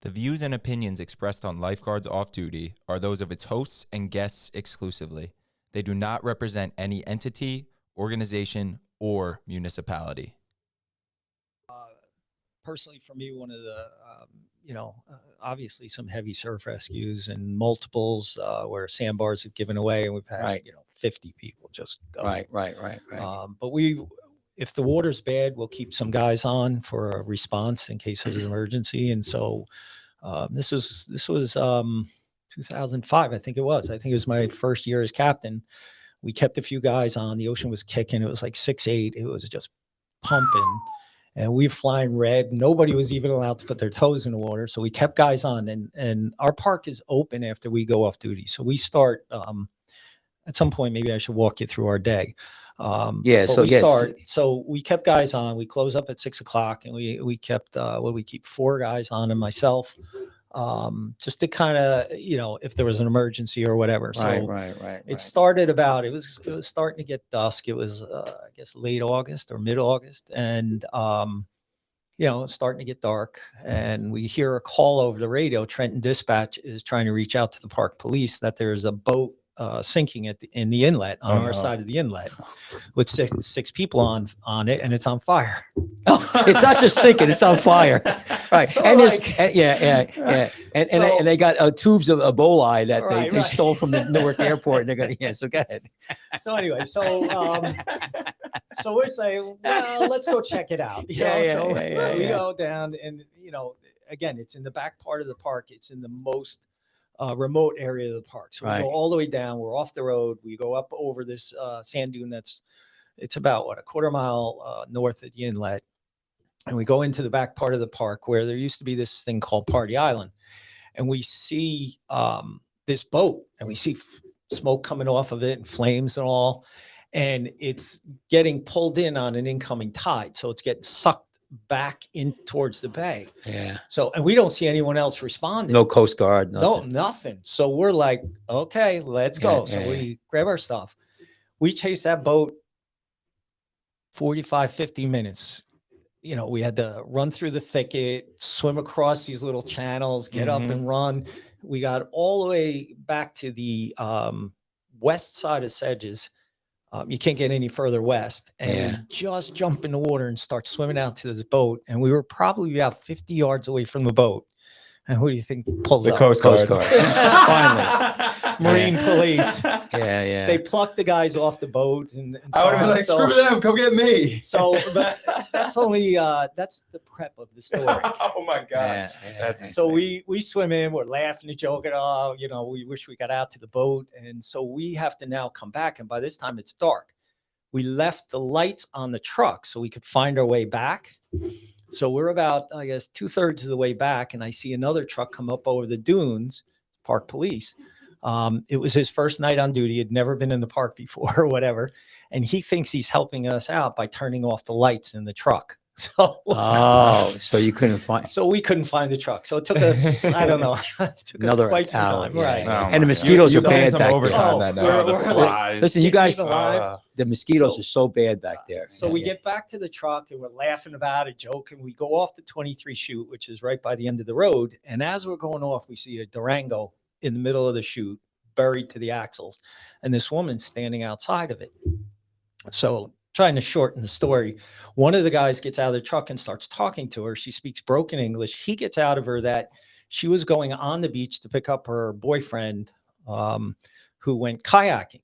The views and opinions expressed on Lifeguards Off Duty are those of its hosts and guests exclusively. They do not represent any entity, organization, or municipality. Personally, for me, one of the, obviously some heavy surf rescues and multiples where sandbars have given away, and we've had, 50 people just go. Right. But if the water's bad, we'll keep some guys on for a response in case of an emergency. And so this was 2005, I think it was. I think it was my first year as captain. We kept a few guys on. The ocean was kicking. It was like 6'8". It was just pumping. And we were flying red. Nobody was even allowed to put their toes in the water. So we kept guys on. And our park is open after we go off duty. So we start at some point, maybe I should walk you through our day. So we kept guys on. We close up at 6 o'clock, and we kept we keep 4 guys on and myself, just to kind of, if there was an emergency or whatever. It started about, it was starting to get dusk. It was I guess late August or mid August, and it's starting to get dark, and we hear a call over the radio. Trenton Dispatch is trying to reach out to the park police that there's a boat sinking in the inlet on our side of the inlet with six people on it, and it's on fire. It's not just sinking; it's on fire. Right, so and and they got tubes of Ebola that they stole from the Newark airport. And they're going, so go ahead. So anyway, so we're saying, well, let's go check it out. We go down, and again, it's in the back part of the park. It's in the most remote area of the park. So we go all the way down. We're off the road. We go up over this sand dune it's about a quarter mile north of the inlet. And we go into the back part of the park where there used to be this thing called Party Island. And we see this boat, and we see smoke coming off of it and flames and all. And it's getting pulled in on an incoming tide. So it's getting sucked back in towards the bay. So, and we don't see anyone else responding. No Coast Guard. Nothing. No, nothing. So we're like, okay, let's go. We grab our stuff. We chase that boat 45, 50 minutes. We had to run through the thicket, swim across these little channels, get up and run. We got all the way back to the west side of Sedges. You can't get any further west, and we just jump in the water and start swimming out to this boat. And we were probably about 50 yards away from the boat. And who do you think pulls up? Coast Guard. Finally. Marine police. Yeah. They plucked the guys off the boat. And I would have been like, screw them, go get me. So, but that's only, that's the prep of the story. Oh my gosh. So we swim in, we're laughing and joking. Oh, we wish we got out to the boat. And so we have to now come back. And by this time it's dark. We left the lights on the truck so we could find our way back. So we're about, I guess, 2/3 of the way back, and I see another truck come up over the dunes, park police. It was his first night on duty. He'd never been in the park before or whatever. And he thinks he's helping us out by turning off the lights in the truck. So, so you couldn't find. So we couldn't find the truck. So it took us, I don't know, another quite some time. Right. And the mosquitoes are bad back there. Listen, you guys, the mosquitoes are so bad back there. So we get back to the truck, and we're laughing about it, joking. We go off the 23 chute, which is right by the end of the road. And as we're going off, we see a Durango in the middle of the chute, buried to the axles, and this woman standing outside of it. So, trying to shorten the story, one of the guys gets out of the truck and starts talking to her. She speaks broken English. He gets out of her that she was going on the beach to pick up her boyfriend, who went kayaking.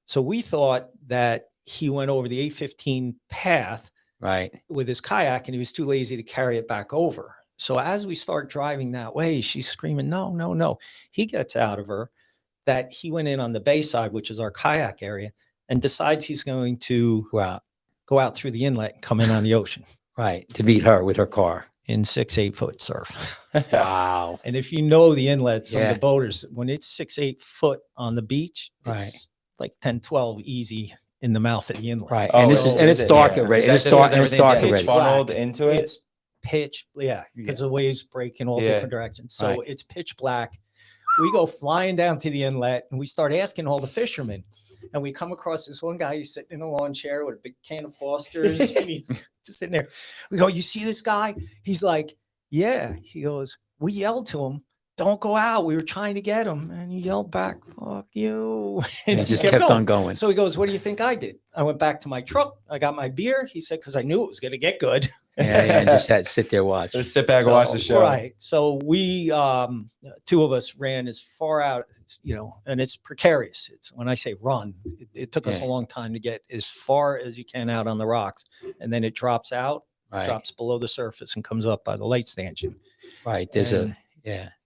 So we thought that he went over the 815 path with his kayak, and he was too lazy to carry it back over. So as we start driving that way, she's screaming, no. He gets out of her that he went in on the bay side, which is our kayak area, and decides he's going to go out through the inlet and come in on the ocean. Right, to beat her with her car. In 6-8 foot surf. Wow. And if you know the inlet, some of the boaters, when it's 6-8 foot on the beach, it's like 10-12 easy in the mouth of the inlet. Right. And it's dark already. It's dark already. Funneled into it. It's pitch, because the waves break in all different directions. So it's pitch black. We go flying down to the inlet, and we start asking all the fishermen. And we come across this one guy who's sitting in a lawn chair with a big can of Foster's, and he's just sitting there. We go, you see this guy? He's like, yeah. He goes, we yelled to him, "Don't go out. We were trying to get him." And he yelled back, "Fuck you." And he just kept on going. So he goes, "What do you think I did?" I went back to my truck. I got my beer. He said, "Because I knew it was going to get good." Yeah, just had to sit there, watch. Just sit back and watch the show. Right. So we, two of us ran as far out, and it's precarious. It's when I say run, it took us a long time to get as far as you can out on the rocks. And then it drops out, drops below the surface and comes up by the light stanchion. Right. There's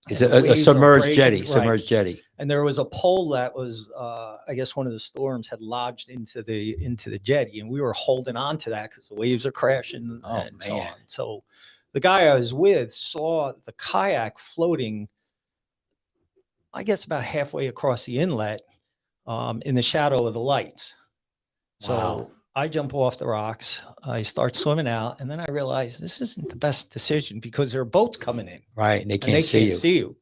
it's a submerged jetty, submerged jetty. And there was a pole that was, I guess one of the storms had lodged into the jetty, and we were holding on to that because the waves are crashing and so on. So the guy I was with saw the kayak floating, I guess about halfway across the inlet, in the shadow of the lights. So I jump off the rocks, I start swimming out, and then I realize this isn't the best decision because there are boats coming in. Right. And they can't see you.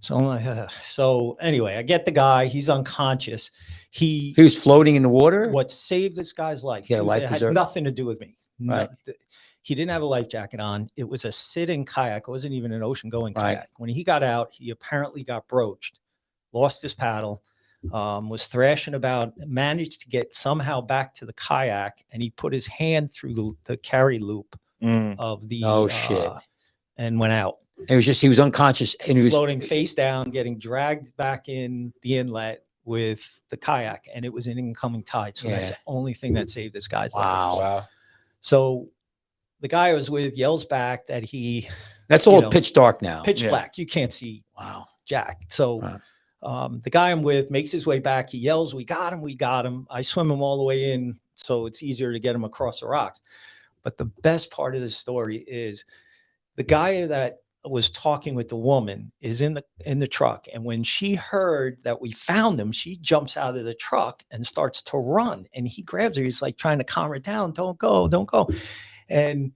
So I'm like, so anyway, I get the guy, he's unconscious. He was floating in the water. What saved this guy's life? Yeah, It had nothing to do with me. Right. He didn't have a life jacket on. It was a sitting kayak. It wasn't even an ocean going kayak. When he got out, he apparently got broached, lost his paddle, was thrashing about, managed to get somehow back to the kayak, and he put his hand through the carry loop of the and went out. It was he was unconscious and he was floating face down, getting dragged back in the inlet with the kayak, and it was an incoming tide. So that's the only thing that saved this guy's life. Wow. So the guy I was with yells back that that's all pitch dark now. Pitch black. You can't see jack. So the guy I'm with makes his way back. He yells, "We got him, we got him." I swim him all the way in, so it's easier to get him across the rocks. But the best part of the story is the guy that was talking with the woman is in the truck, and when she heard that we found him, she jumps out of the truck and starts to run, and he grabs her. He's like trying to calm her down. "Don't go, don't go." And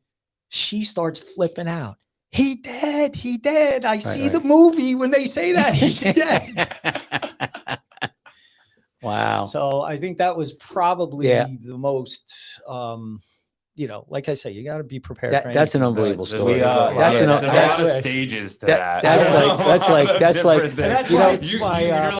she starts flipping out. "He dead, he dead. I see the movie when they say that he's dead." Wow. So I think that was probably the most like I say, you got to be prepared. That's an unbelievable story. That's stages to that. That's like That's